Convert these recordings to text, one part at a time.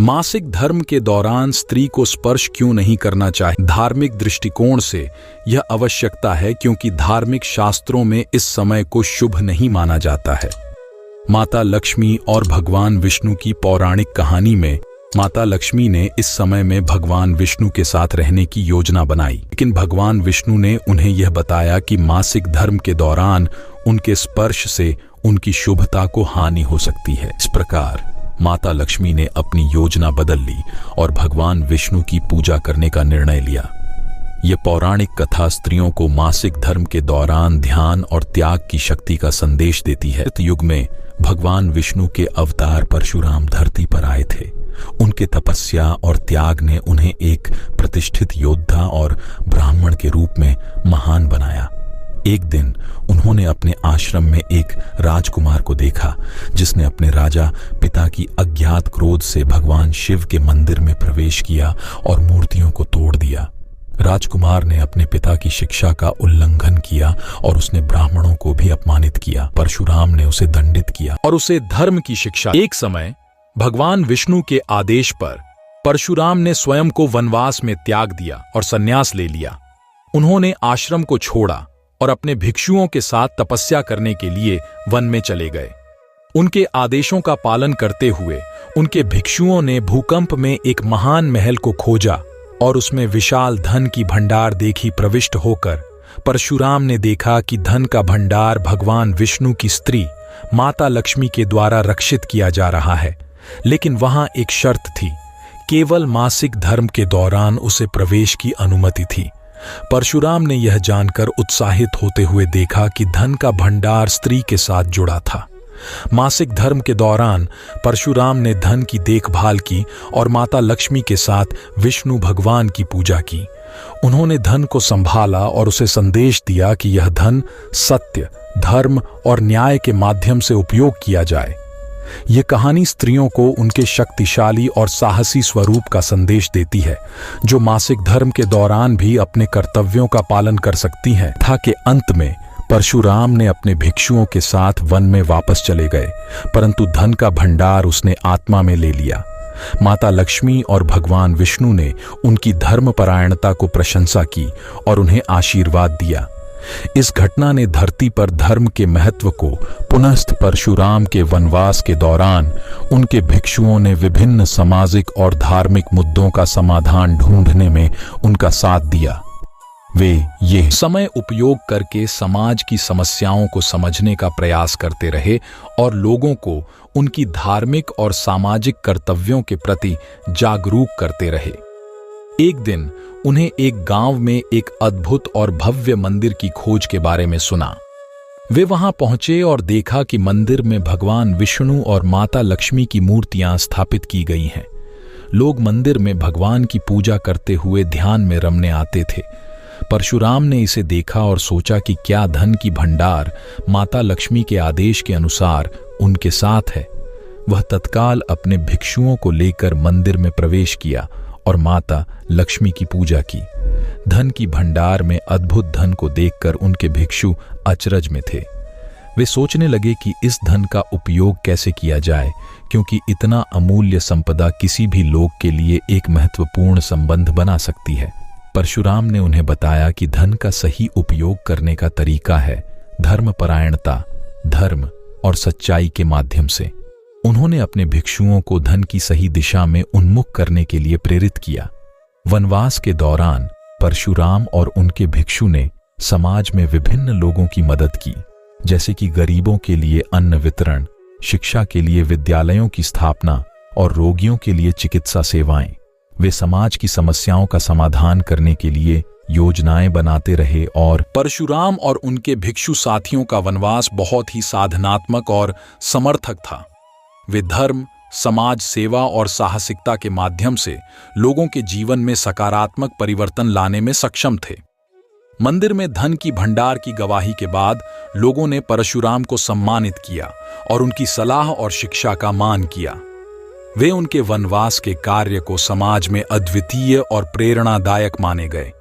मासिक धर्म के दौरान स्त्री को स्पर्श क्यों नहीं करना चाहिए? धार्मिक दृष्टिकोण से यह आवश्यकता है क्योंकि धार्मिक शास्त्रों में इस समय को शुभ नहीं माना जाता है। माता लक्ष्मी और भगवान विष्णु की पौराणिक कहानी में माता लक्ष्मी ने इस समय में भगवान विष्णु के साथ रहने की योजना बनाई, लेकिन भगवान विष्णु ने उन्हें यह बताया कि मासिक धर्म के दौरान उनके स्पर्श से उनकी शुभता को हानि हो सकती है। इस प्रकार माता लक्ष्मी ने अपनी योजना बदल ली और भगवान विष्णु की पूजा करने का निर्णय लिया। यह पौराणिक कथा स्त्रियों को मासिक धर्म के दौरान ध्यान और त्याग की शक्ति का संदेश देती है। इस युग में भगवान विष्णु के अवतार परशुराम धरती पर आए थे। उनके तपस्या और त्याग ने उन्हें एक प्रतिष्ठित योद्धा और ब्राह्मण के रूप में महान बनाया। एक दिन उन्होंने अपने आश्रम में एक राजकुमार को देखा जिसने अपने राजा पिता की अज्ञात क्रोध से भगवान शिव के मंदिर में प्रवेश किया और मूर्तियों को तोड़ दिया। राजकुमार ने अपने पिता की शिक्षा का उल्लंघन किया और उसने ब्राह्मणों को भी अपमानित किया। परशुराम ने उसे दंडित किया और उसे धर्म की शिक्षा। एक समय भगवान विष्णु के आदेश पर परशुराम ने स्वयं को वनवास में त्याग दिया और संन्यास ले लिया। उन्होंने आश्रम को छोड़ा और अपने भिक्षुओं के साथ तपस्या करने के लिए वन में चले गए। उनके आदेशों का पालन करते हुए उनके भिक्षुओं ने भूकंप में एक महान महल को खोजा और उसमें विशाल धन की भंडार देखी। प्रविष्ट होकर परशुराम ने देखा कि धन का भंडार भगवान विष्णु की स्त्री माता लक्ष्मी के द्वारा रक्षित किया जा रहा है, लेकिन वहां एक शर्त थी, केवल मासिक धर्म के दौरान उसे प्रवेश की अनुमति थी। परशुराम ने यह जानकर उत्साहित होते हुए देखा कि धन का भंडार स्त्री के साथ जुड़ा था। मासिक धर्म के दौरान परशुराम ने धन की देखभाल की और माता लक्ष्मी के साथ विष्णु भगवान की पूजा की। उन्होंने धन को संभाला और उसे संदेश दिया कि यह धन सत्य, धर्म और न्याय के माध्यम से उपयोग किया जाए। यह कहानी स्त्रियों को उनके शक्तिशाली और साहसी स्वरूप का संदेश देती है, जो मासिक धर्म के दौरान भी अपने कर्तव्यों का पालन कर सकती हैं। था कि अंत में परशुराम ने अपने भिक्षुओं के साथ वन में वापस चले गए, परंतु धन का भंडार उसने आत्मा में ले लिया। माता लक्ष्मी और भगवान विष्णु ने उनकी धर्मपरायणता को प्रशंसा की और उन्हें आशीर्वाद दिया। इस घटना ने धरती पर धर्म के महत्व को पुनस्थ परशुराम के वनवास के दौरान उनके भिक्षुओं ने विभिन्न सामाजिक और धार्मिक मुद्दों का समाधान ढूंढने में उनका साथ दिया। वे ये समय उपयोग करके समाज की समस्याओं को समझने का प्रयास करते रहे और लोगों को उनकी धार्मिक और सामाजिक कर्तव्यों के प्रति जागरूक करते रहे। एक दिन उन्हें एक गांव में एक अद्भुत और भव्य मंदिर की खोज के बारे में सुना। वे वहां पहुंचे और देखा कि मंदिर में भगवान विष्णु और माता लक्ष्मी की मूर्तियां स्थापित की गई हैं। लोग मंदिर में भगवान की पूजा करते हुए ध्यान में रमने आते थे। परशुराम ने इसे देखा और सोचा कि क्या धन की भंडार माता लक्ष्मी के आदेश के अनुसार उनके साथ है। वह तत्काल अपने भिक्षुओं को लेकर मंदिर में प्रवेश किया और माता लक्ष्मी की पूजा की। धन की भंडार में अद्भुत धन को देखकर उनके भिक्षु अचरज में थे। वे सोचने लगे कि इस धन का उपयोग कैसे किया जाए, क्योंकि इतना अमूल्य संपदा किसी भी लोग के लिए एक महत्वपूर्ण संबंध बना सकती है। परशुराम ने उन्हें बताया कि धन का सही उपयोग करने का तरीका है धर्मपरायणता, धर्म और सच्चाई के माध्यम से। उन्होंने अपने भिक्षुओं को धन की सही दिशा में उन्मुख करने के लिए प्रेरित किया। वनवास के दौरान परशुराम और उनके भिक्षु ने समाज में विभिन्न लोगों की मदद की, जैसे कि गरीबों के लिए अन्न वितरण, शिक्षा के लिए विद्यालयों की स्थापना और रोगियों के लिए चिकित्सा सेवाएं। वे समाज की समस्याओं का समाधान करने के लिए योजनाएं बनाते रहे और परशुराम और उनके भिक्षु साथियों का वनवास बहुत ही साधनात्मक और समर्थक था। वे धर्म, समाज सेवा और साहसिकता के माध्यम से लोगों के जीवन में सकारात्मक परिवर्तन लाने में सक्षम थे। मंदिर में धन की भंडार की गवाही के बाद लोगों ने परशुराम को सम्मानित किया और उनकी सलाह और शिक्षा का मान किया। वे उनके वनवास के कार्य को समाज में अद्वितीय और प्रेरणादायक माने गए।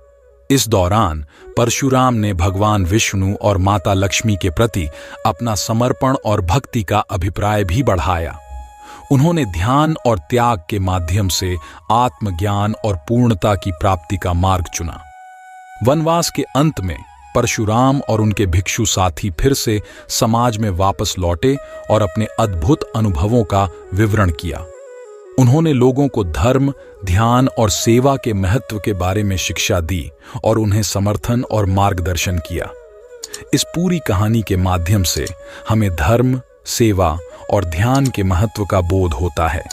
इस दौरान परशुराम ने भगवान विष्णु और माता लक्ष्मी के प्रति अपना समर्पण और भक्ति का अभिप्राय भी बढ़ाया। उन्होंने ध्यान और त्याग के माध्यम से आत्मज्ञान और पूर्णता की प्राप्ति का मार्ग चुना। वनवास के अंत में परशुराम और उनके भिक्षु साथी फिर से समाज में वापस लौटे और अपने अद्भुत अनुभवों का विवरण किया। उन्होंने लोगों को धर्म, ध्यान और सेवा के महत्व के बारे में शिक्षा दी और उन्हें समर्थन और मार्गदर्शन किया। इस पूरी कहानी के माध्यम से हमें धर्म, सेवा और ध्यान के महत्व का बोध होता है।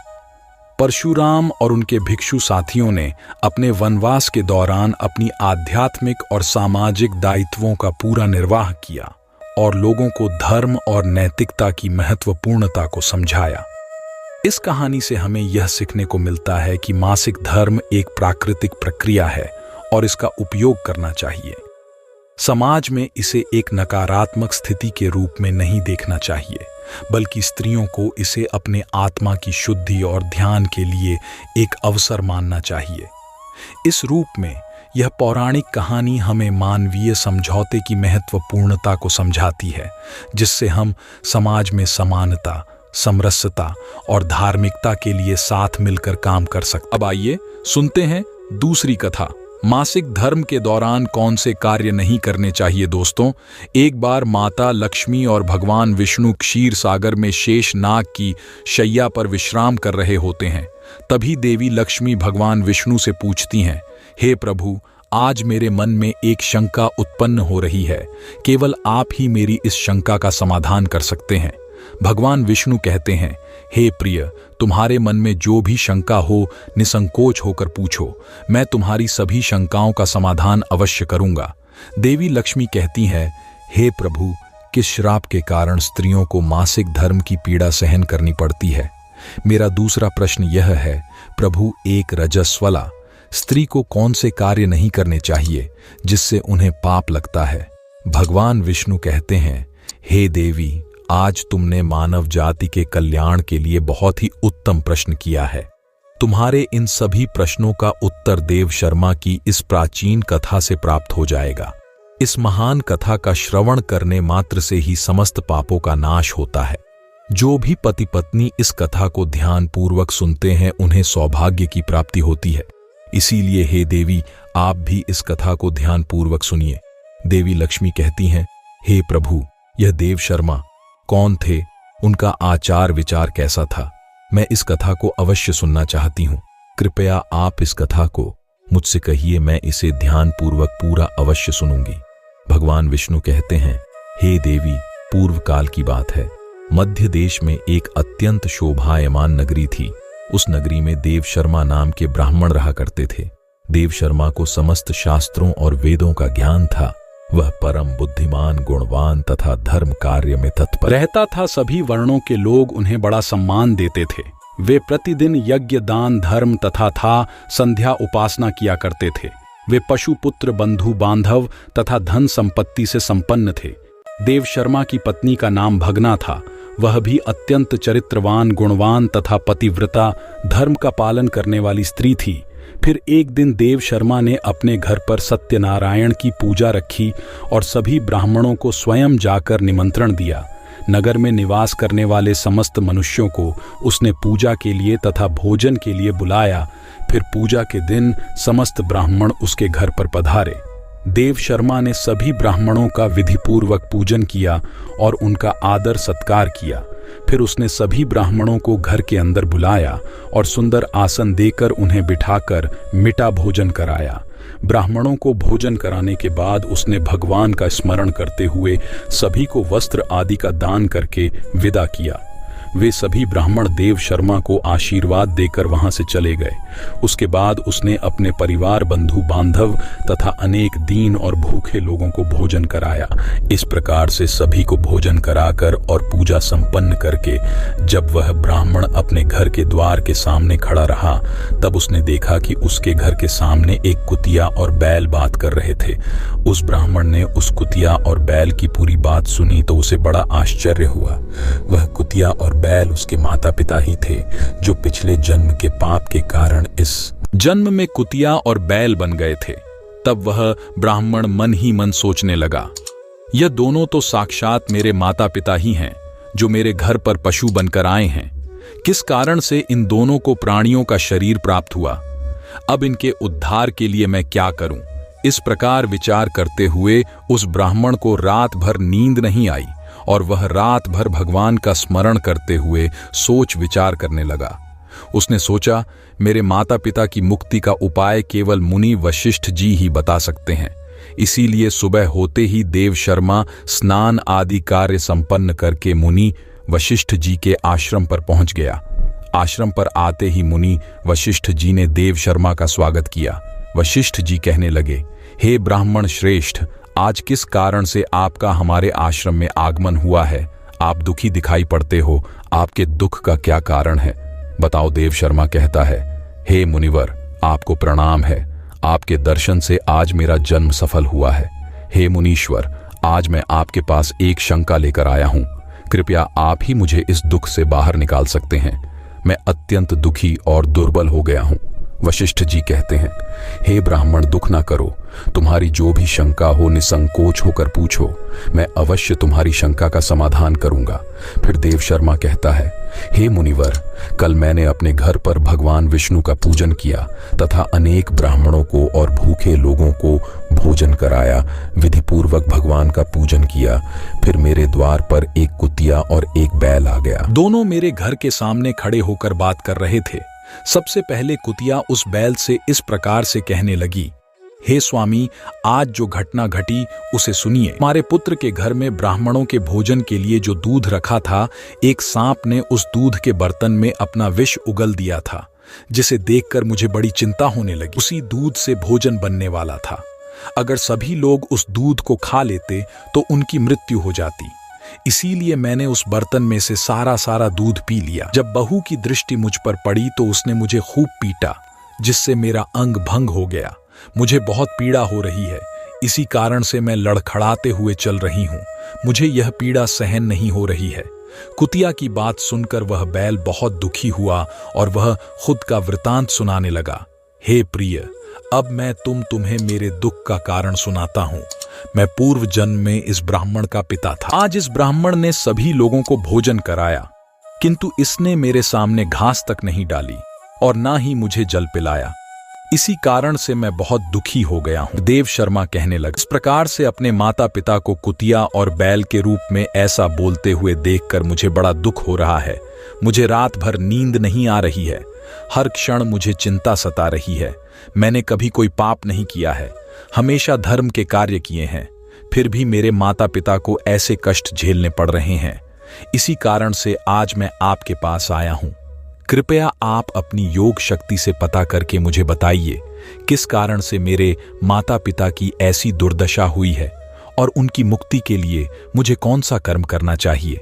परशुराम और उनके भिक्षु साथियों ने अपने वनवास के दौरान अपनी आध्यात्मिक और सामाजिक दायित्वों का पूरा निर्वाह किया और लोगों को धर्म और नैतिकता की महत्वपूर्णता को समझाया। इस कहानी से हमें यह सीखने को मिलता है कि मासिक धर्म एक प्राकृतिक प्रक्रिया है और इसका उपयोग करना चाहिए। समाज में इसे एक नकारात्मक स्थिति के रूप में नहीं देखना चाहिए, बल्कि स्त्रियों को इसे अपने आत्मा की शुद्धि और ध्यान के लिए एक अवसर मानना चाहिए। इस रूप में यह पौराणिक कहानी हमें मानवीय समझौते की महत्वपूर्णता को समझाती है, जिससे हम समाज में समानता, समरसता और धार्मिकता के लिए साथ मिलकर काम कर सकते। अब आइए सुनते हैं दूसरी कथा। मासिक धर्म के दौरान कौन से कार्य नहीं करने चाहिए। दोस्तों, एक बार माता लक्ष्मी और भगवान विष्णु क्षीर सागर में शेष नाग की शैया पर विश्राम कर रहे होते हैं। तभी देवी लक्ष्मी भगवान विष्णु से पूछती हैं, हे प्रभु, आज मेरे मन में एक शंका उत्पन्न हो रही है। केवल आप ही मेरी इस शंका का समाधान कर सकते हैं। भगवान विष्णु कहते हैं, हे प्रिय, तुम्हारे मन में जो भी शंका हो निसंकोच होकर पूछो, मैं तुम्हारी सभी शंकाओं का समाधान अवश्य करूंगा। देवी लक्ष्मी कहती हैं, हे प्रभु, किस श्राप के कारण स्त्रियों को मासिक धर्म की पीड़ा सहन करनी पड़ती है? मेरा दूसरा प्रश्न यह है, प्रभु, एक रजस्वला स्त्री को कौन से कार्य नहीं करने चाहिए जिससे उन्हें पाप लगता है? भगवान विष्णु कहते हैं, हे देवी, आज तुमने मानव जाति के कल्याण के लिए बहुत ही उत्तम प्रश्न किया है। तुम्हारे इन सभी प्रश्नों का उत्तर देव शर्मा की इस प्राचीन कथा से प्राप्त हो जाएगा। इस महान कथा का श्रवण करने मात्र से ही समस्त पापों का नाश होता है। जो भी पति पत्नी इस कथा को ध्यानपूर्वक सुनते हैं, उन्हें सौभाग्य की प्राप्ति होती है। इसीलिए हे देवी, आप भी इस कथा को ध्यानपूर्वक सुनिए। देवी लक्ष्मी कहती हैं, हे प्रभु, यह देव शर्मा कौन थे? उनका आचार विचार कैसा था? मैं इस कथा को अवश्य सुनना चाहती हूँ। कृपया आप इस कथा को मुझसे कहिए, मैं इसे ध्यानपूर्वक पूरा अवश्य सुनूंगी। भगवान विष्णु कहते हैं, हे देवी, पूर्व काल की बात है। मध्य देश में एक अत्यंत शोभायमान नगरी थी। उस नगरी में देव शर्मा नाम के ब्राह्मण रहा करते थे। देव शर्मा को समस्त शास्त्रों और वेदों का ज्ञान था। वह परम बुद्धिमान, गुणवान तथा धर्म कार्य में तत्पर रहता था। सभी वर्णों के लोग उन्हें बड़ा सम्मान देते थे। वे प्रतिदिन यज्ञ, दान, धर्म तथा संध्या उपासना किया करते थे। वे पशु, पुत्र, बंधु बांधव तथा धन संपत्ति से संपन्न थे। देव शर्मा की पत्नी का नाम भगना था। वह भी अत्यंत चरित्रवान, गुणवान तथा पतिव्रता, धर्म का पालन करने वाली स्त्री थी। फिर एक दिन देव शर्मा ने अपने घर पर सत्यनारायण की पूजा रखी और सभी ब्राह्मणों को स्वयं जाकर निमंत्रण दिया। नगर में निवास करने वाले समस्त मनुष्यों को उसने पूजा के लिए तथा भोजन के लिए बुलाया। फिर पूजा के दिन समस्त ब्राह्मण उसके घर पर पधारे। देव शर्मा ने सभी ब्राह्मणों का विधिपूर्वक पूजन किया और उनका आदर सत्कार किया। फिर उसने सभी ब्राह्मणों को घर के अंदर बुलाया और सुंदर आसन देकर उन्हें बिठाकर मीठा भोजन कराया। ब्राह्मणों को भोजन कराने के बाद उसने भगवान का स्मरण करते हुए सभी को वस्त्र आदि का दान करके विदा किया। वे सभी ब्राह्मण देव शर्मा को आशीर्वाद देकर वहां से चले गए। उसके बाद उसने अपने परिवार, बंधु बांधव तथा अनेक दीन और भूखे लोगों को भोजन कराया। इस प्रकार से सभी को भोजन कराकर और पूजा संपन्न करके जब वह ब्राह्मण अपने घर के द्वार के सामने खड़ा रहा, तब उसने देखा कि उसके घर के सामने एक कुतिया और बैल बात कर रहे थे। उस ब्राह्मण ने उस कुतिया और बैल की पूरी बात सुनी तो उसे बड़ा आश्चर्य हुआ। वह कुतिया और बैल उसके माता पिता ही थे, जो पिछले जन्म के पाप के कारण इस जन्म में कुतिया और बैल बन गए थे। तब वह ब्राह्मण मन ही मन सोचने लगा, यह दोनों तो साक्षात मेरे माता पिता ही हैं, जो मेरे घर पर पशु बनकर आए हैं। किस कारण से इन दोनों को प्राणियों का शरीर प्राप्त हुआ? अब इनके उद्धार के लिए मैं क्या करूं? इस प्रकार विचार करते हुए उस ब्राह्मण को रात भर नींद नहीं आई और वह रात भर भगवान का स्मरण करते हुए सोच विचार करने लगा। उसने सोचा, मेरे माता पिता की मुक्ति का उपाय केवल मुनि वशिष्ठ जी ही बता सकते हैं। इसीलिए सुबह होते ही देव शर्मा स्नान आदि कार्य संपन्न करके मुनि वशिष्ठ जी के आश्रम पर पहुंच गया। आश्रम पर आते ही मुनि वशिष्ठ जी ने देव शर्मा का स्वागत किया। वशिष्ठ जी कहने लगे, हे ब्राह्मण श्रेष्ठ, आज किस कारण से आपका हमारे आश्रम में आगमन हुआ है? आप दुखी दिखाई पड़ते हो, आपके दुख का क्या कारण है? बताओ। देव शर्मा कहता है, हे मुनिवर, आपको प्रणाम है। आपके दर्शन से आज मेरा जन्म सफल हुआ है। हे मुनीश्वर, आज मैं आपके पास एक शंका लेकर आया हूं। कृपया आप ही मुझे इस दुख से बाहर निकाल सकते हैं। मैं अत्यंत दुखी और दुर्बल हो गया हूं। वशिष्ठ जी कहते हैं, हे ब्राह्मण, दुख ना करो। तुम्हारी जो भी शंका हो निसंकोच होकर पूछो, मैं अवश्य तुम्हारी शंका का समाधान करूंगा। फिर देव शर्मा कहता है, हे मुनिवर, कल मैंने अपने घर पर भगवान विष्णु का पूजन किया तथा अनेक ब्राह्मणों को और भूखे लोगों को भोजन कराया। विधि पूर्वक भगवान का पूजन किया। फिर मेरे द्वार पर एक कुतिया और एक बैल आ गया। दोनों मेरे घर के सामने खड़े होकर बात कर रहे थे। सबसे पहले कुतिया उस बैल से इस प्रकार से कहने लगी, हे स्वामी, आज जो घटना घटी उसे सुनिए। हमारे पुत्र के घर में ब्राह्मणों के भोजन के लिए जो दूध रखा था, एक सांप ने उस दूध के बर्तन में अपना विष उगल दिया था, जिसे देखकर मुझे बड़ी चिंता होने लगी। उसी दूध से भोजन बनने वाला था। अगर सभी लोग उस दूध को खा लेते तो उनकी मृत्यु हो जाती। इसीलिए मैंने उस बर्तन में से सारा दूध पी लिया। जब बहू की दृष्टि मुझ पर पड़ी तो उसने मुझे खूब पीटा, जिससे मेरा अंग भंग हो गया। मुझे बहुत पीड़ा हो रही है। इसी कारण से मैं लड़खड़ाते हुए चल रही हूँ। मुझे यह पीड़ा सहन नहीं हो रही है। कुतिया की बात सुनकर वह बैल बहुत दुखी हुआ और वह खुद का वृतांत सुनाने लगा। हे प्रिय, अब मैं तुम्हें मेरे दुख का कारण सुनाता हूँ। मैं पूर्व जन्म में इस ब्राह्मण का पिता था। आज इस ब्राह्मण ने सभी लोगों को भोजन कराया, किंतु इसने मेरे सामने घास तक नहीं डाली और ना ही मुझे जल पिलाया। इसी कारण से मैं बहुत दुखी हो गया हूँ। देव शर्मा कहने लगे, इस प्रकार से अपने माता पिता को कुतिया और बैल के रूप में ऐसा बोलते हुए देखकर मुझे बड़ा दुख हो रहा है। मुझे रात भर नींद नहीं आ रही है। हर क्षण मुझे चिंता सता रही है। मैंने कभी कोई पाप नहीं किया है, हमेशा धर्म के कार्य किए हैं, फिर भी मेरे माता पिता को ऐसे कष्ट झेलने पड़ रहे हैं। इसी कारण से आज मैं आपके पास आया हूं। कृपया आप अपनी योग शक्ति से पता करके मुझे बताइए, किस कारण से मेरे माता पिता की ऐसी दुर्दशा हुई है और उनकी मुक्ति के लिए मुझे कौन सा कर्म करना चाहिए।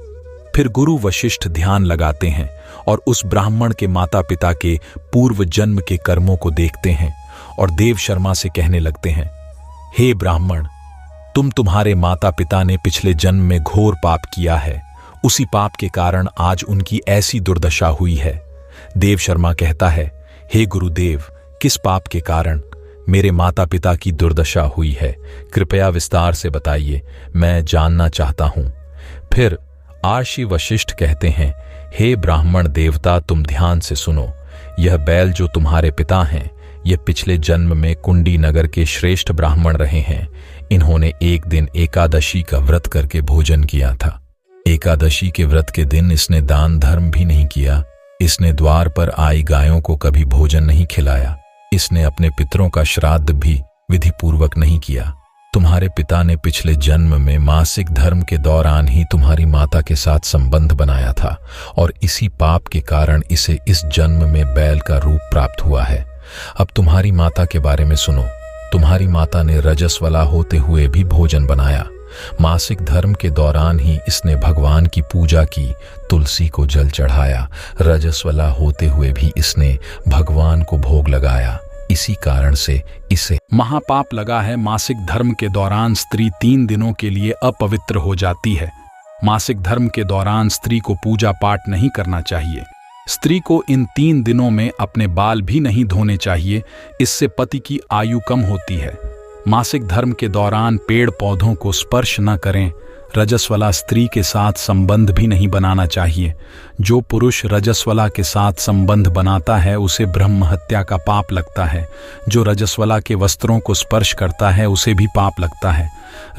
फिर गुरु वशिष्ठ ध्यान लगाते हैं और उस ब्राह्मण के माता पिता के पूर्व जन्म के कर्मों को देखते हैं और देव शर्मा से कहने लगते हैं, हे ब्राह्मण, तुम्हारे माता पिता ने पिछले जन्म में घोर पाप किया है। उसी पाप के कारण आज उनकी ऐसी दुर्दशा हुई है। देव शर्मा कहता है, हे गुरुदेव, किस पाप के कारण मेरे माता पिता की दुर्दशा हुई है? कृपया विस्तार से बताइए, मैं जानना चाहता हूं। फिर आर्षि वशिष्ठ कहते हैं, हे ब्राह्मण देवता, तुम ध्यान से सुनो। यह बैल जो तुम्हारे पिता हैं, यह पिछले जन्म में कुंडी नगर के श्रेष्ठ ब्राह्मण रहे हैं। इन्होंने एक दिन एकादशी का व्रत करके भोजन किया था। एकादशी के व्रत के दिन इसने दान धर्म भी नहीं किया। इसने द्वार पर आई गायों को कभी भोजन नहीं खिलाया। इसने अपने पितरों का श्राद्ध भी विधि पूर्वक नहीं किया। तुम्हारे पिता ने पिछले जन्म में मासिक धर्म के दौरान ही तुम्हारी माता के साथ संबंध बनाया था और इसी पाप के कारण इसे इस जन्म में बैल का रूप प्राप्त हुआ है। अब तुम्हारी माता के बारे में सुनो। तुम्हारी माता ने रजस्वला होते हुए भी भोजन बनाया। मासिक धर्म के दौरान ही इसने भगवान की पूजा की, तुलसी को जल चढ़ाया। रजस्वला होते हुए भी इसने भगवान को भोग लगाया। इसी कारण से इसे महापाप लगा है। मासिक धर्म के दौरान स्त्री 3 दिनों के लिए अपवित्र हो जाती है। मासिक धर्म के दौरान स्त्री को पूजा पाठ नहीं करना चाहिए। स्त्री को इन 3 दिनों में अपने बाल भी नहीं धोने चाहिए, इससे पति की आयु कम होती है। मासिक धर्म के दौरान पेड़ पौधों को स्पर्श न करें। रजस्वला स्त्री के साथ संबंध भी नहीं बनाना चाहिए। जो पुरुष रजस्वला के साथ संबंध बनाता है उसे ब्रह्म हत्या का पाप लगता है। जो रजस्वला के वस्त्रों को स्पर्श करता है उसे भी पाप लगता है।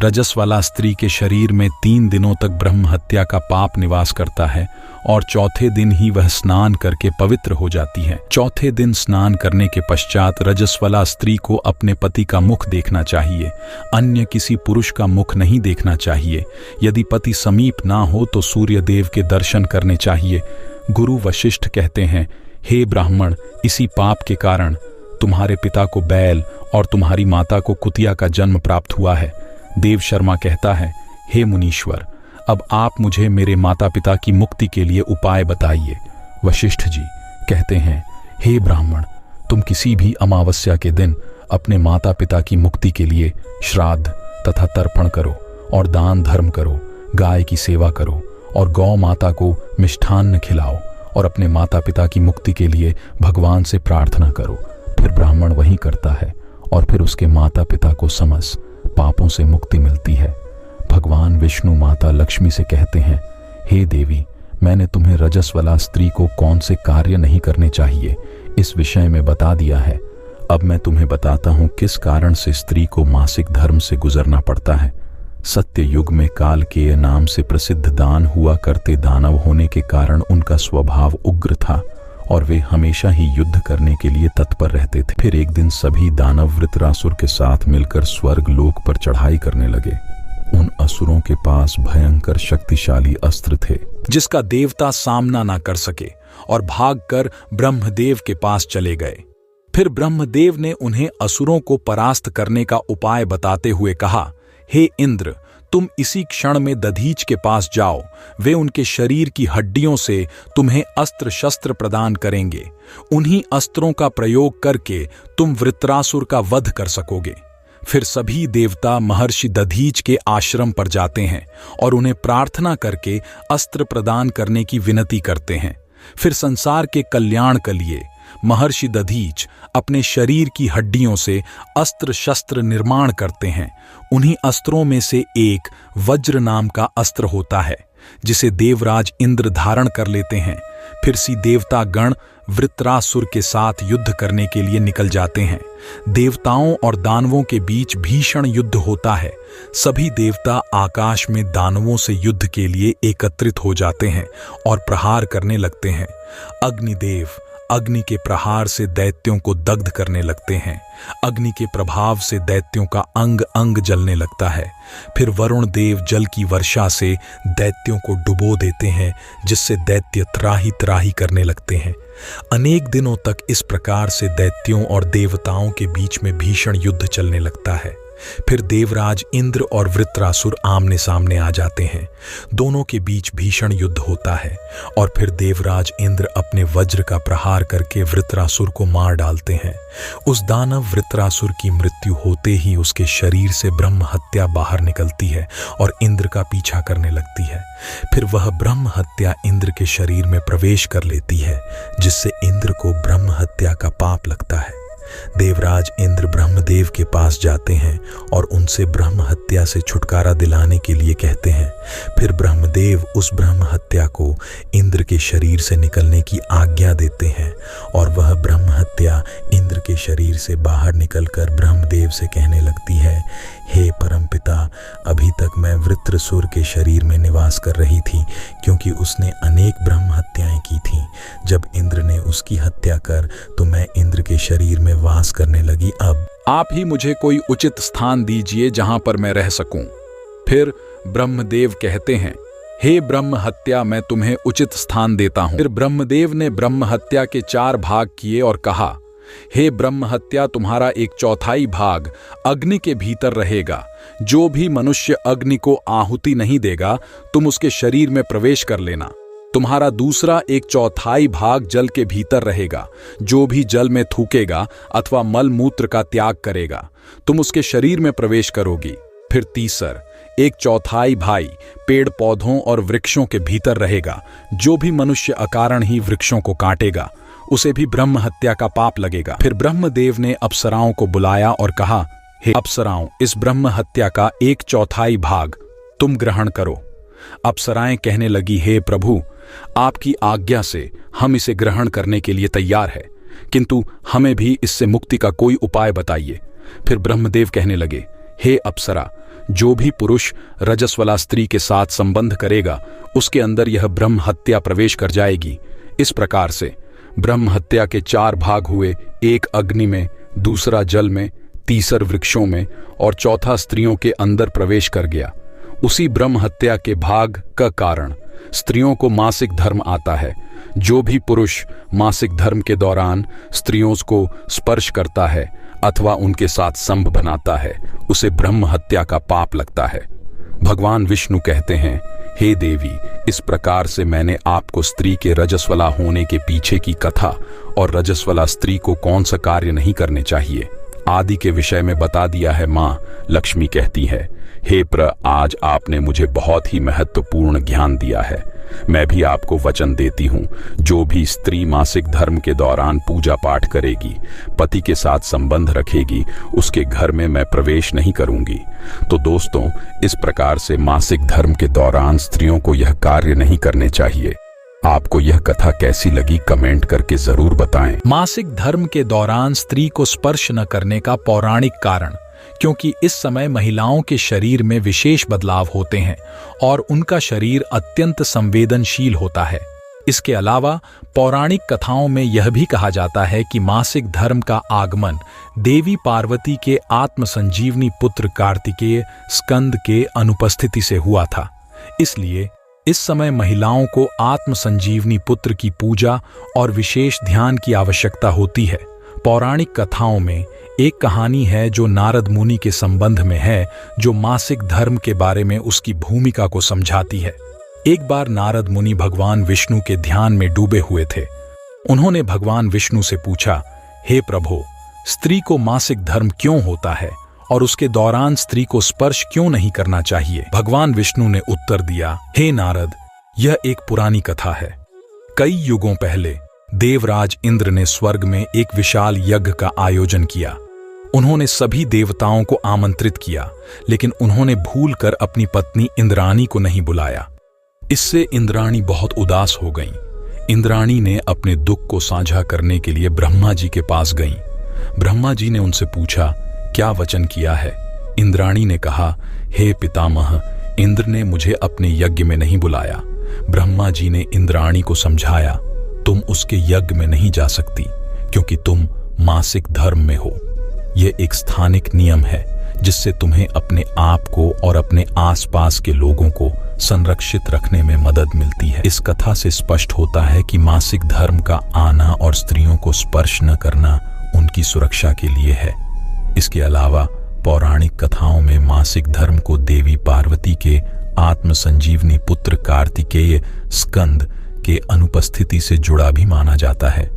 रजस्वला स्त्री के शरीर में 3 दिनों तक ब्रह्म हत्या का पाप निवास करता है और चौथे दिन ही वह स्नान करके पवित्र हो जाती है। चौथे दिन स्नान करने के पश्चात रजस्वला स्त्री को अपने पति का मुख देखना चाहिए, अन्य किसी पुरुष का मुख नहीं देखना चाहिए। यदि पति समीप ना हो तो सूर्य देव के दर्शन करने चाहिए। गुरु वशिष्ठ कहते हैं, हे ब्राह्मण, इसी पाप के कारण तुम्हारे पिता को बैल और तुम्हारी माता को कुतिया का जन्म प्राप्त हुआ है। देव शर्मा कहता है, हे मुनीश्वर, अब आप मुझे मेरे माता पिता की मुक्ति के लिए उपाय बताइए। वशिष्ठ जी कहते हैं, हे ब्राह्मण, तुम किसी भी अमावस्या के दिन अपने माता पिता की मुक्ति के लिए श्राद्ध तथा तर्पण करो और दान धर्म करो, गाय की सेवा करो और गौ माता को मिष्ठान्न खिलाओ और अपने माता पिता की मुक्ति के लिए भगवान से प्रार्थना करो। फिर ब्राह्मण वही करता है और फिर उसके माता पिता को समस्त पापों से मुक्ति मिलती है। भगवान विष्णु माता लक्ष्मी से कहते हैं, हे देवी, मैंने तुम्हें रजस्वला स्त्री को कौन से कार्य नहीं करने चाहिए इस विषय में बता दिया है। अब मैं तुम्हें बताता हूं किस कारण से स्त्री को मासिक धर्म से गुजरना पड़ता है। सत्य युग में काल के नाम से प्रसिद्ध दान हुआ करते दानव होने के कारण उनका स्वभाव उग्र था और वे हमेशा ही युद्ध करने के लिए तत्पर रहते थे। फिर एक दिन सभी दानव वृत्रासुर के साथ मिलकर स्वर्ग लोक पर चढ़ाई करने लगे। उन असुरों के पास भयंकर शक्तिशाली अस्त्र थे जिसका देवता सामना ना कर सके और भागकर ब्रह्मदेव के पास चले गए। फिर ब्रह्मदेव ने उन्हें असुरों को परास्त करने का उपाय बताते हुए कहा, हे इंद्र, तुम इसी क्षण में दधीच के पास जाओ। वे उनके शरीर की हड्डियों से तुम्हें अस्त्र शस्त्र प्रदान करेंगे। उन्हीं अस्त्रों का प्रयोग करके तुम वृत्रासुर का वध कर सकोगे। फिर सभी देवता महर्षि दधीच के आश्रम पर जाते हैं और उन्हें प्रार्थना करके अस्त्र प्रदान करने की विनती करते हैं। फिर संसार के कल्याण के लिए महर्षि दधीच अपने शरीर की हड्डियों से अस्त्र शस्त्र निर्माण करते हैं। उन्हीं अस्त्रों में से एक वज्र नाम का अस्त्र होता है जिसे देवराज इंद्र धारण कर लेते हैं। फिर सी देवता गण वृत्रासुर के साथ युद्ध करने के लिए निकल जाते हैं। देवताओं और दानवों के बीच भीषण युद्ध होता है। सभी देवता आकाश में दानवों से युद्ध के लिए एकत्रित हो जाते हैं और प्रहार करने लगते हैं। अग्निदेव अग्नि के प्रहार से दैत्यों को दग्ध करने लगते हैं। अग्नि के प्रभाव से दैत्यों का अंग अंग जलने लगता है। फिर वरुण देव जल की वर्षा से दैत्यों को डुबो देते हैं, जिससे दैत्य त्राही त्राही करने लगते हैं। अनेक दिनों तक इस प्रकार से दैत्यों और देवताओं के बीच में भीषण युद्ध चलने लगता है। फिर देवराज इंद्र और वृत्रासुर आमने सामने आ जाते हैं। दोनों के बीच भीषण युद्ध होता है और फिर देवराज इंद्र अपने वज्र का प्रहार करके वृत्रासुर को मार डालते हैं। उस दानव वृत्रासुर की मृत्यु होते ही उसके शरीर से ब्रह्म हत्या बाहर निकलती है और इंद्र का पीछा करने लगती है। फिर वह ब्रह्म हत्या इंद्र के शरीर में प्रवेश कर लेती है, जिससे इंद्र को ब्रह्म हत्या का पाप लगता है। देवराज इंद्र ब्रह्मदेव के पास जाते हैं और उनसे ब्रह्म हत्या से छुटकारा दिलाने के लिए कहते हैं। फिर ब्रह्मदेव उस ब्रह्म हत्या को इंद्र के शरीर से निकलने की आज्ञा देते हैं और वह ब्रह्म हत्या इंद्र के शरीर से बाहर निकलकर ब्रह्मदेव से कहने लगती है, हे परमपिता, अभी तक मैं वृत्रसुर के शरीर में निवास कर रही थी, क्योंकि उसने अनेक ब्रह्म हत्याएं की थीं। जब इंद्र ने उसकी हत्या कर तो मैं इंद्र के शरीर में वास करने लगी। अब आप ही मुझे कोई उचित स्थान दीजिए जहां पर मैं रह सकूं। फिर ब्रह्मदेव कहते हैं, हे ब्रह्म हत्या, मैं तुम्हें उचित स्थान देता हूं। फिर ब्रह्मदेव ने ब्रह्म हत्या के 4 भाग किए और कहा, हे ब्रह्म हत्या, तुम्हारा 1/4 भाग अग्नि के भीतर रहेगा। जो भी मनुष्य अग्नि को आहुति नहीं देगा, तुम उसके शरीर में प्रवेश कर लेना। तुम्हारा दूसरा 1/4 भाग जल के भीतर रहेगा। जो भी जल में थूकेगा अथवा मल मूत्र का त्याग करेगा, तुम उसके शरीर में प्रवेश करोगी। फिर तीसर 1/4 भाग पेड़ पौधों और वृक्षों के भीतर रहेगा। जो भी मनुष्य अकारण ही वृक्षों को काटेगा, उसे भी ब्रह्म हत्या का पाप लगेगा। फिर ब्रह्मदेव ने अप्सराओं को बुलाया और कहा, हे अप्सराओं, इस ब्रह्म हत्या का 1/4 भाग तुम ग्रहण करो। अप्सराएं कहने लगी, हे प्रभु, आपकी आज्ञा से हम इसे ग्रहण करने के लिए तैयार है, किंतु हमें भी इससे मुक्ति का कोई उपाय बताइए। फिर ब्रह्मदेव कहने लगे, हे अप्सरा, जो भी पुरुष रजस्वला स्त्री के साथ संबंध करेगा उसके अंदर यह ब्रह्म हत्या प्रवेश कर जाएगी। इस प्रकार से ब्रह्म हत्या के 4 भाग हुए, एक अग्नि में, दूसरा जल में, तीसर वृक्षों में और चौथा स्त्रियों के अंदर प्रवेश कर गया। उसी ब्रह्म हत्या के भाग का कारण स्त्रियों को मासिक धर्म आता है। जो भी पुरुष मासिक धर्म के दौरान स्त्रियों को स्पर्श करता है अथवा उनके साथ संभ बनाता है, उसे ब्रह्म हत्या का पाप लगता है। भगवान विष्णु कहते हैं, हे देवी, इस प्रकार से मैंने आपको स्त्री के रजस्वला होने के पीछे की कथा और रजस्वला स्त्री को कौन सा कार्य नहीं करने चाहिए आदि के विषय में बता दिया है। माँ लक्ष्मी कहती है, हे आज आपने मुझे बहुत ही महत्वपूर्ण ज्ञान दिया है। मैं भी आपको वचन देती हूँ, जो भी स्त्री मासिक धर्म के दौरान पूजा पाठ करेगी, पति के साथ संबंध रखेगी, उसके घर में मैं प्रवेश नहीं करूंगी। तो दोस्तों, इस प्रकार से मासिक धर्म के दौरान स्त्रियों को यह कार्य नहीं करने चाहिए। आपको यह कथा कैसी लगी कमेंट करके जरूर बताएं। मासिक धर्म के दौरान स्त्री को स्पर्श न करने का पौराणिक कारण, क्योंकि इस समय महिलाओं के शरीर में विशेष बदलाव होते हैं और उनका शरीर अत्यंत संवेदनशील होता है। इसके अलावा पौराणिक कथाओं में यह भी कहा जाता है कि मासिक धर्म का आगमन देवी पार्वती के आत्म संजीवनी पुत्र कार्तिकेय स्कंद के अनुपस्थिति से हुआ था। इसलिए इस समय महिलाओं को आत्म संजीवनी पुत्र की पूजा और विशेष ध्यान की आवश्यकता होती है। पौराणिक कथाओं में एक कहानी है जो नारद मुनि के संबंध में है, जो मासिक धर्म के बारे में उसकी भूमिका को समझाती है। एक बार नारद मुनि भगवान विष्णु के ध्यान में डूबे हुए थे। उन्होंने भगवान विष्णु से पूछा, हे प्रभु, स्त्री को मासिक धर्म क्यों होता है और उसके दौरान स्त्री को स्पर्श क्यों नहीं करना चाहिए? भगवान विष्णु ने उत्तर दिया, हे नारद, यह एक पुरानी कथा है। कई युगों पहले देवराज इंद्र ने स्वर्ग में एक विशाल यज्ञ का आयोजन किया। उन्होंने सभी देवताओं को आमंत्रित किया, लेकिन उन्होंने भूलकर अपनी पत्नी इंद्राणी को नहीं बुलाया। इससे इंद्राणी बहुत उदास हो गईं। इंद्राणी ने अपने दुख को साझा करने के लिए ब्रह्मा जी के पास गईं। ब्रह्मा जी ने उनसे पूछा, क्या वचन किया है? इंद्राणी ने कहा, हे पितामह, इंद्र ने मुझे अपने यज्ञ में नहीं बुलाया। ब्रह्मा जी ने इंद्राणी को समझाया, तुम उसके यज्ञ में नहीं जा सकती क्योंकि तुम मासिक धर्म में हो। यह एक स्थानिक नियम है जिससे तुम्हें अपने आप को और अपने आसपास के लोगों को संरक्षित रखने में मदद मिलती है। इस कथा से स्पष्ट होता है कि मासिक धर्म का आना और स्त्रियों को स्पर्श न करना उनकी सुरक्षा के लिए है। इसके अलावा पौराणिक कथाओं में मासिक धर्म को देवी पार्वती के आत्म संजीवनी पुत्र कार्तिकेय स्कंद के अनुपस्थिति से जुड़ा भी माना जाता है।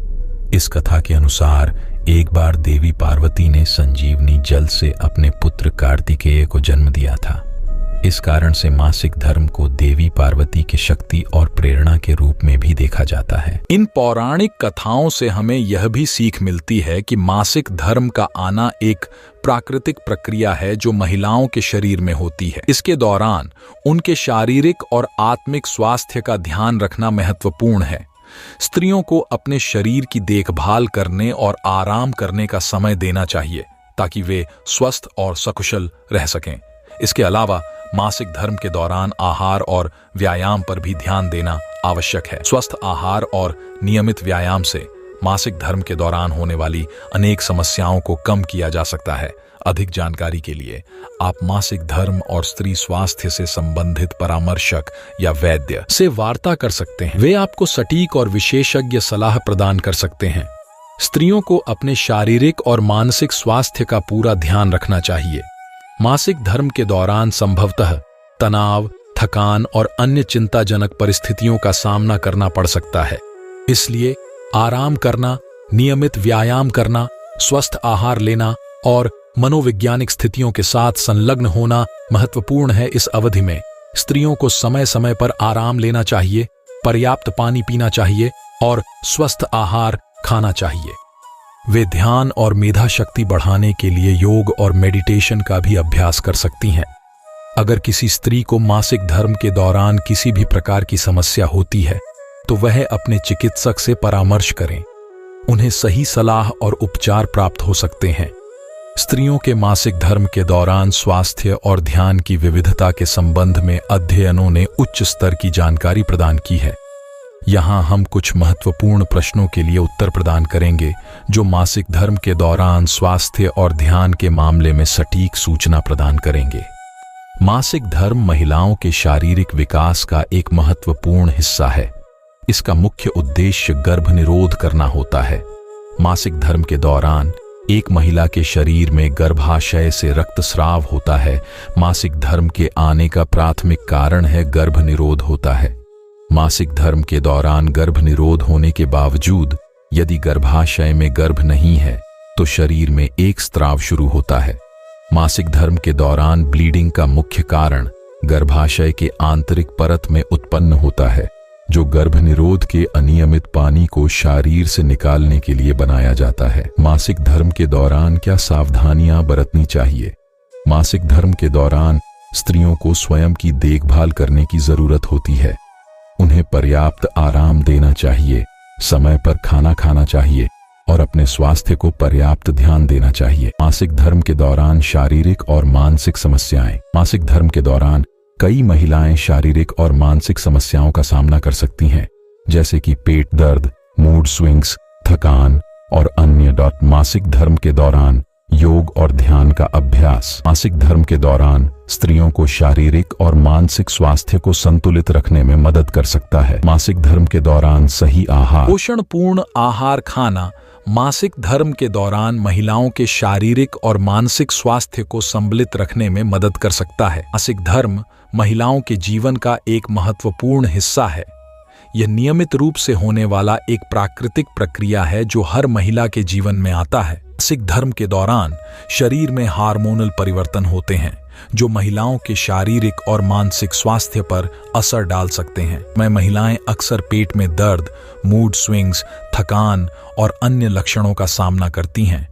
इस कथा के अनुसार एक बार देवी पार्वती ने संजीवनी जल से अपने पुत्र कार्तिकेय को जन्म दिया था। इस कारण से मासिक धर्म को देवी पार्वती की शक्ति और प्रेरणा के रूप में भी देखा जाता है। इन पौराणिक कथाओं से हमें यह भी सीख मिलती है कि मासिक धर्म का आना एक प्राकृतिक प्रक्रिया है जो महिलाओं के शरीर में होती है। इसके दौरान उनके शारीरिक और आत्मिक स्वास्थ्य का ध्यान रखना महत्वपूर्ण है। स्त्रियों को अपने शरीर की देखभाल करने और आराम करने का समय देना चाहिए ताकि वे स्वस्थ और सकुशल रह सकें। इसके अलावा मासिक धर्म के दौरान आहार और व्यायाम पर भी ध्यान देना आवश्यक है। स्वस्थ आहार और नियमित व्यायाम से मासिक धर्म के दौरान होने वाली अनेक समस्याओं को कम किया जा सकता है। अधिक जानकारी के लिए आप मासिक धर्म और स्त्री स्वास्थ्य से संबंधित परामर्शक या वैद्य से वार्ता कर सकते हैं। वे आपको सटीक और विशेषज्ञ सलाह प्रदान कर सकते हैं। स्त्रियों को अपने शारीरिक और मानसिक स्वास्थ्य का पूरा ध्यान रखना चाहिए। मासिक धर्म के दौरान संभवतः तनाव, थकान और अन्य चिंताजनक परिस्थितियों का सामना करना पड़ सकता है। इसलिए आराम करना, नियमित व्यायाम करना, स्वस्थ आहार लेना और मनोवैज्ञानिक स्थितियों के साथ संलग्न होना महत्वपूर्ण है। इस अवधि में स्त्रियों को समय समय पर आराम लेना चाहिए, पर्याप्त पानी पीना चाहिए और स्वस्थ आहार खाना चाहिए। वे ध्यान और मेधा शक्ति बढ़ाने के लिए योग और मेडिटेशन का भी अभ्यास कर सकती हैं। अगर किसी स्त्री को मासिक धर्म के दौरान किसी भी प्रकार की समस्या होती है तो वह अपने चिकित्सक से परामर्श करें। उन्हें सही सलाह और उपचार प्राप्त हो सकते हैं। स्त्रियों के मासिक धर्म के दौरान स्वास्थ्य और ध्यान की विविधता के संबंध में अध्ययनों ने उच्च स्तर की जानकारी प्रदान की है। यहाँ हम कुछ महत्वपूर्ण प्रश्नों के लिए उत्तर प्रदान करेंगे जो मासिक धर्म के दौरान स्वास्थ्य और ध्यान के मामले में सटीक सूचना प्रदान करेंगे। मासिक धर्म महिलाओं के शारीरिक विकास का एक महत्वपूर्ण हिस्सा है। इसका मुख्य उद्देश्य गर्भनिरोध करना होता है। मासिक धर्म के दौरान एक महिला के शरीर में गर्भाशय से रक्तस्राव होता है। मासिक धर्म के आने का प्राथमिक कारण है गर्भनिरोध होता है। मासिक धर्म के दौरान गर्भनिरोध होने के बावजूद यदि गर्भाशय में गर्भ नहीं है तो शरीर में एक स्राव शुरू होता है। मासिक धर्म के दौरान ब्लीडिंग का मुख्य कारण गर्भाशय के आंतरिक परत में उत्पन्न होता है, जो गर्भनिरोध के अनियमित पानी को शरीर से निकालने के लिए बनाया जाता है। मासिक धर्म के दौरान क्या सावधानियां बरतनी चाहिए? मासिक धर्म के दौरान स्त्रियों को स्वयं की देखभाल करने की जरूरत होती है। उन्हें पर्याप्त आराम देना चाहिए, समय पर खाना खाना चाहिए और अपने स्वास्थ्य को पर्याप्त ध्यान देना चाहिए। मासिक धर्म के दौरान शारीरिक और मानसिक समस्याएं। मासिक धर्म के दौरान कई महिलाएं शारीरिक और मानसिक समस्याओं का सामना कर सकती हैं, जैसे कि पेट दर्द, मूड स्विंग्स, थकान और अन्य। मासिक धर्म के दौरान योग और ध्यान का अभ्यास। मासिक धर्म के दौरान स्त्रियों को शारीरिक और मानसिक स्वास्थ्य को संतुलित रखने में मदद कर सकता है। मासिक धर्म के दौरान सही आहार। पोषणपूर्ण आहार खाना मासिक धर्म के दौरान महिलाओं के शारीरिक और मानसिक स्वास्थ्य को संतुलित रखने में मदद कर सकता है। मासिक धर्म महिलाओं के जीवन का एक महत्वपूर्ण हिस्सा है। यह नियमित रूप से होने वाला एक प्राकृतिक प्रक्रिया है जो हर महिला के जीवन में आता है। मासिक धर्म के दौरान शरीर में हार्मोनल परिवर्तन होते हैं जो महिलाओं के शारीरिक और मानसिक स्वास्थ्य पर असर डाल सकते हैं। महिलाएं अक्सर पेट में दर्द, मूड स्विंग्स, थकान और अन्य लक्षणों का सामना करती हैं।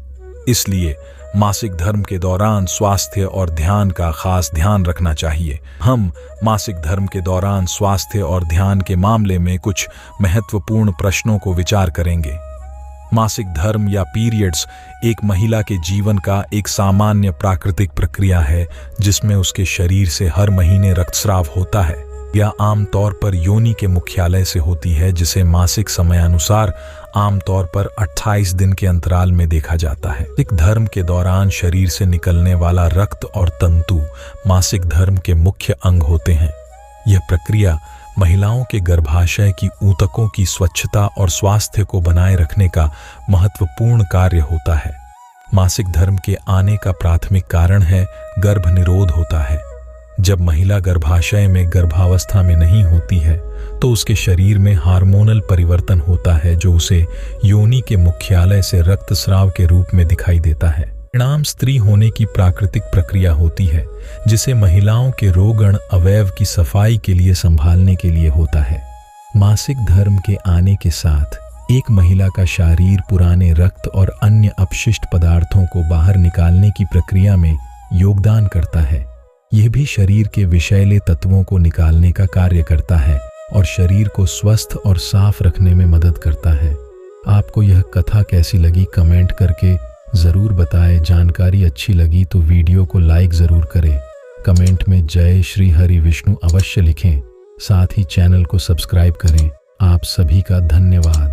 इसलिए मासिक धर्म के दौरान स्वास्थ्य और ध्यान का खास ध्यान रखना चाहिए। हम मासिक धर्म के दौरान स्वास्थ्य और ध्यान के मामले में कुछ महत्वपूर्ण प्रश्नों को विचार करेंगे। मासिक धर्म या पीरियड्स एक महिला के जीवन का एक सामान्य प्राकृतिक प्रक्रिया है जिसमें उसके शरीर से हर महीने रक्तस्राव होता है। यह आमतौर पर योनि के मुख्यालय से होती है, जिसे मासिक समयानुसार आमतौर पर 28 दिन के अंतराल में देखा जाता है। मासिक धर्म के दौरान शरीर से निकलने वाला रक्त और तंतु मासिक धर्म के मुख्य अंग होते हैं। यह प्रक्रिया महिलाओं के गर्भाशय की ऊतकों की स्वच्छता और स्वास्थ्य को बनाए रखने का महत्वपूर्ण कार्य होता है। मासिक धर्म के आने का प्राथमिक कारण है गर्भनिरोध होता है। जब महिला गर्भाशय में गर्भावस्था में नहीं होती है तो उसके शरीर में हार्मोनल परिवर्तन होता है जो उसे योनि के मुख्यालय से रक्तस्राव के रूप में दिखाई देता है। परिणाम स्त्री होने की प्राकृतिक प्रक्रिया होती है जिसे महिलाओं के रोगण अवयव की सफाई के लिए संभालने के लिए होता है। मासिक धर्म के आने के साथ एक महिला का शरीर पुराने रक्त और अन्य अपशिष्ट पदार्थों को बाहर निकालने की प्रक्रिया में योगदान करता है। यह भी शरीर के विषैले तत्वों को निकालने का कार्य करता है और शरीर को स्वस्थ और साफ रखने में मदद करता है। आपको यह कथा कैसी लगी कमेंट करके जरूर बताएं। जानकारी अच्छी लगी तो वीडियो को लाइक जरूर करें। कमेंट में जय श्री हरि विष्णु अवश्य लिखें। साथ ही चैनल को सब्सक्राइब करें। आप सभी का धन्यवाद।